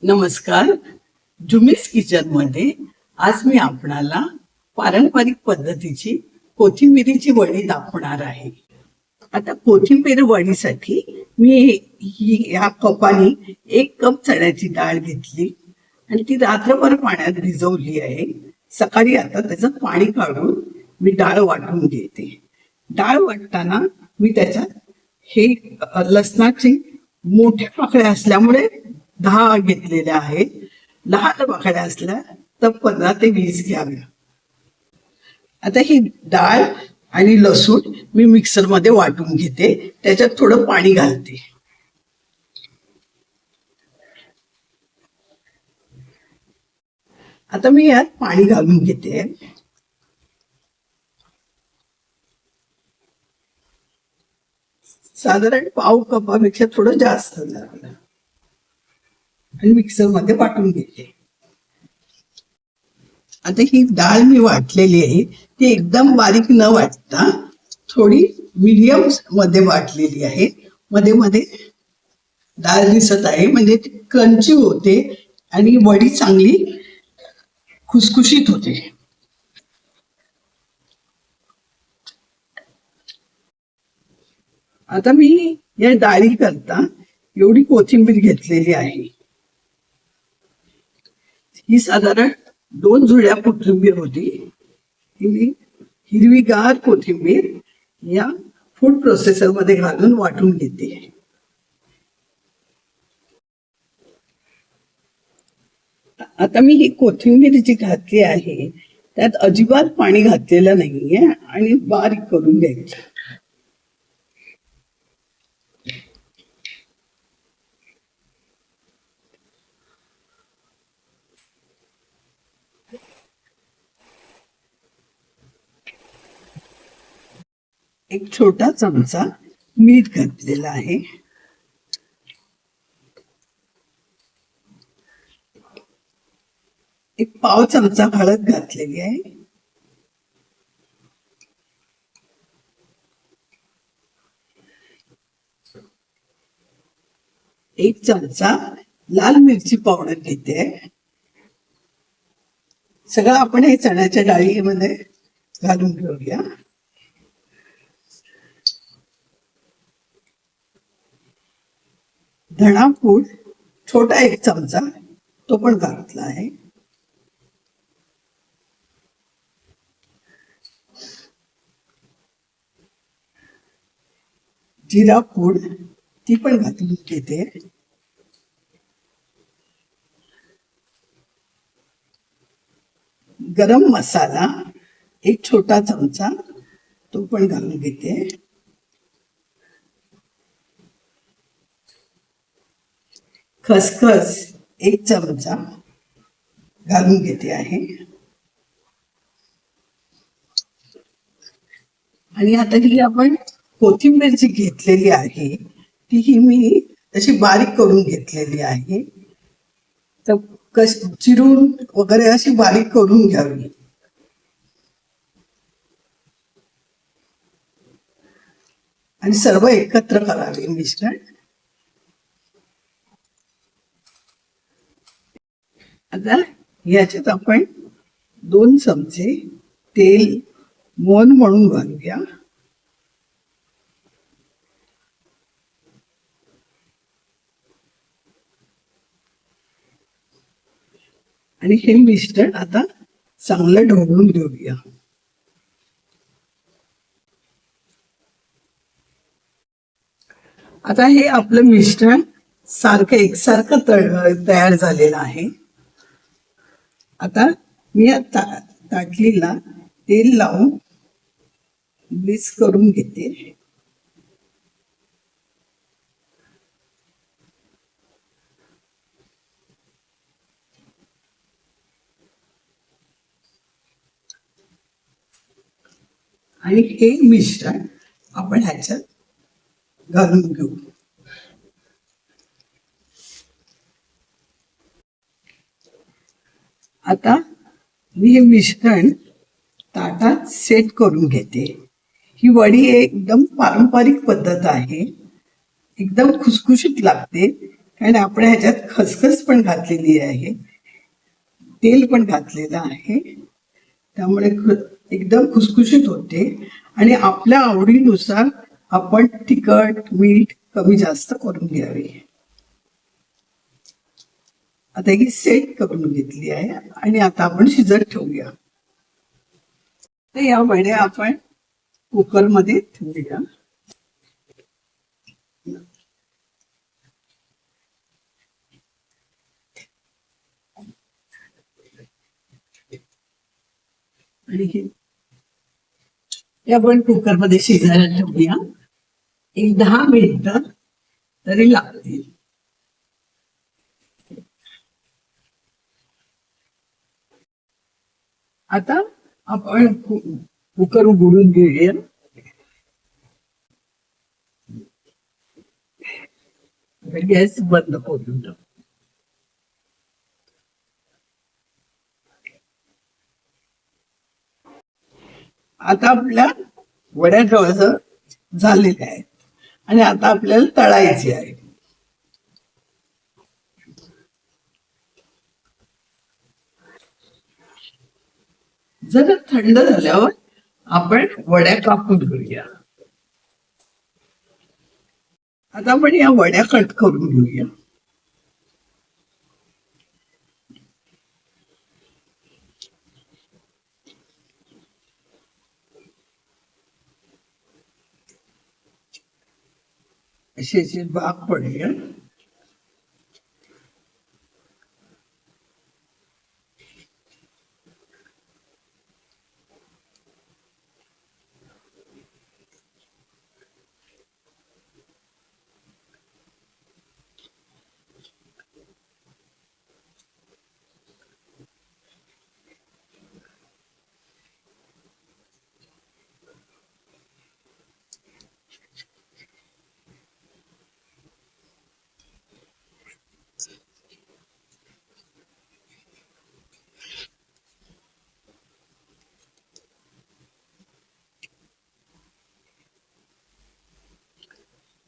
नमस्कार. जुमीस किचन मध्ये आज मी आपणाला पारंपरिक पद्धतीची कोथिंबिरीची वडी दाखवणार आहे. आता कोथिंबीर वडीसाठी मी या कपाने 1 कप चण्याची डाळ घेतली आणि ती रात्रभर पाण्यात भिजवली आहे. सकाळी आता त्याचं पाणी काढून मी डाळ वाटून घेते. डाळ वाटताना मी त्याच्यात हे लसणाची मोठ्या पाकळ्या असल्यामुळे 10 घेतलेल्या आहेत. लहान पाकळ्या असल्या तर 15 ते 20 घ्याव्या. आता ही डाळ आणि लसूण मी मिक्सर मध्ये वाटून घेते. त्याच्यात थोडं पाणी घालते. आता मी यात पाणी घालून घेते. साधारण पाव कपापेक्षा थोडं जास्त लागलं आणि मिक्सर मध्ये वाटून घेते. आता ही डाळ मी वाटलेली आहे ती एकदम बारीक न वाटता थोडी मीडियम मध्ये वाटलेली आहे. मध्ये मध्ये डाळ दिसत आहे म्हणजे ती क्रंची होते आणि वडी चांगली खुसखुशीत होते. आता मी या डाळी करता एवढी कोथिंबीर घेतलेली आहे. ही साधारण 2 जुड्या कोथिंबीर होती. ती मी हिरवीगार कोथिंबीर या फूड प्रोसेसर मध्ये घालून वाटून घेते. आता मी ही कोथिंबीर जी घातली आहे त्यात अजिबात पाणी घातलेलं नाहीये आणि बारीक करून घ्यायचं. एक छोटा चमचा मीठ घातलेला आहे. एक पाव चमचा हळद घातलेली आहे. एक चमचा लाल मिरची पावडर घेते. सगळं आपण हे चण्याच्या डाळीमध्ये घालून घेऊया. धणा पूड छोटा 1 चमचा तो पण घातला आहे. जिरा पूड ती पण घालून घेते. गरम मसाला 1 छोटा चमचा तो पण घालून घेते. खसखस 1 चमचा घालून घेते आहे. आणि आता ही आपण कोथिंबीर जी घेतलेली आहे ती ही मी अशी बारीक करून घेतलेली आहे. तर चिरून वगैरे अशी बारीक करून घ्यावी. आणि सर्व एकत्र करावे मिश्रण. आता याच्यात आपण 2 चमचे तेल मोहन म्हणून घालूया. आणि हे मिश्रण आता चांगलं ढवळून घेऊया. आता हे आपलं मिश्रण सारखं एकसारखं तयार झालेलं आहे. आता मी या ताटलीला तेल लावून मिक्स करून घेते. आणि हे मिश्रण आपण ह्याच्यात घालून घेऊ. आता मी हे मिश्रण ताटात सेट करून घेते. ही वडी एकदम पारंपरिक पद्धत आहे. एकदम खुसखुशीत लागते. कारण आपण ह्याच्यात खसखस पण घातलेली आहे, तेल पण घातलेलं आहे, त्यामुळे एकदम खुसखुशीत होते. आणि आपल्या आवडीनुसार आपण तिखट मीठ कमी जास्त करून घ्यावे. आता ही सेट करून घेतली आहे आणि आता आपण शिजत ठेवूया. तर या वड्या आपण कुकरमध्ये ठेवूया. आणि आपण कुकरमध्ये शिजायला ठेवूया. एक 10 मिनिटं तरी लागतील. आता आपण कुकर उघडून घेऊया. गॅस बंद करून टाकू. आता आपल्या वड्या जवळ झालेल्या आहेत आणि आता आपल्याला तळायची आहे. जरा थंड झाल्यावर आपण वड्या कापून घेऊया. आता आपण या वड्या कट करून घेऊया. असे भाग पडूया.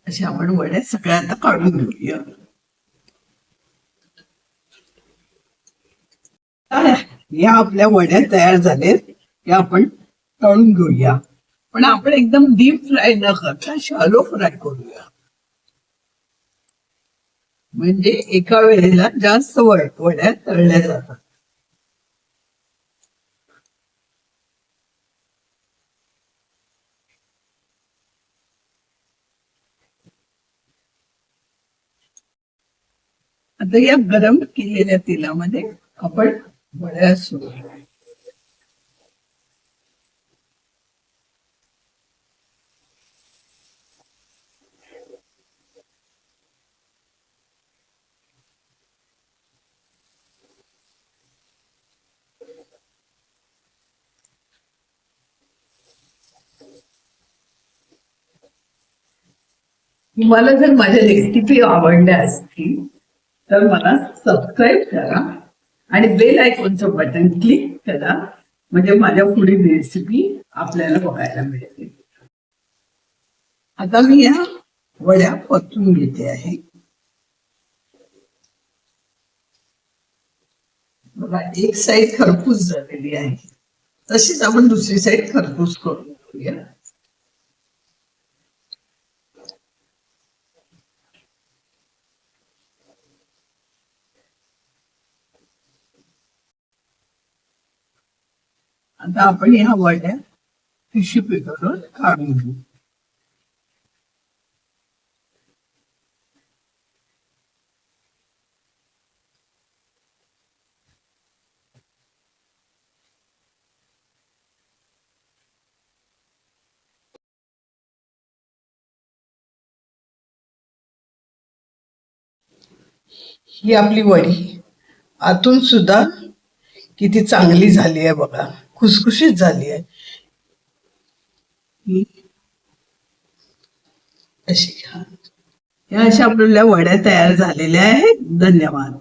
अशा आपण वड्या सगळ्या आता काढून घेऊया. या आपल्या वड्या तयार झाल्यात, या आपण तळून घेऊया. पण आपण एकदम डीप फ्राय न करता शॅलो फ्राय करूया, म्हणजे एका वेळेला जास्त वड्या तळल्या जातात. आता या गरम केलेल्या तेलामध्ये आपण वड्या सोडूया. तुम्हाला जर माझ्या रेसिपी आवडल्या असतील तर मला सबस्क्राईब करा आणि बेल आयकॉनचं बटन क्लिक करा, म्हणजे माझ्या पुढील रेसिपी आपल्याला बघायला मिळते. आता मी या वड्या परतून घेते आहे. बघा, एक साईड खरपूस झालेली आहे, तशीच आपण दुसरी साईड खरपूस करून घेऊया. आता आपण ह्या वड्या टिश्यू पेपरवर काढून घेऊ. ही आपली वडी आतून सुद्धा किती चांगली झाली आहे बघा, खुसखुशीत झाली आहे. अशी या अशा आपल्या वड्या तयार झालेल्या आहेत. धन्यवाद.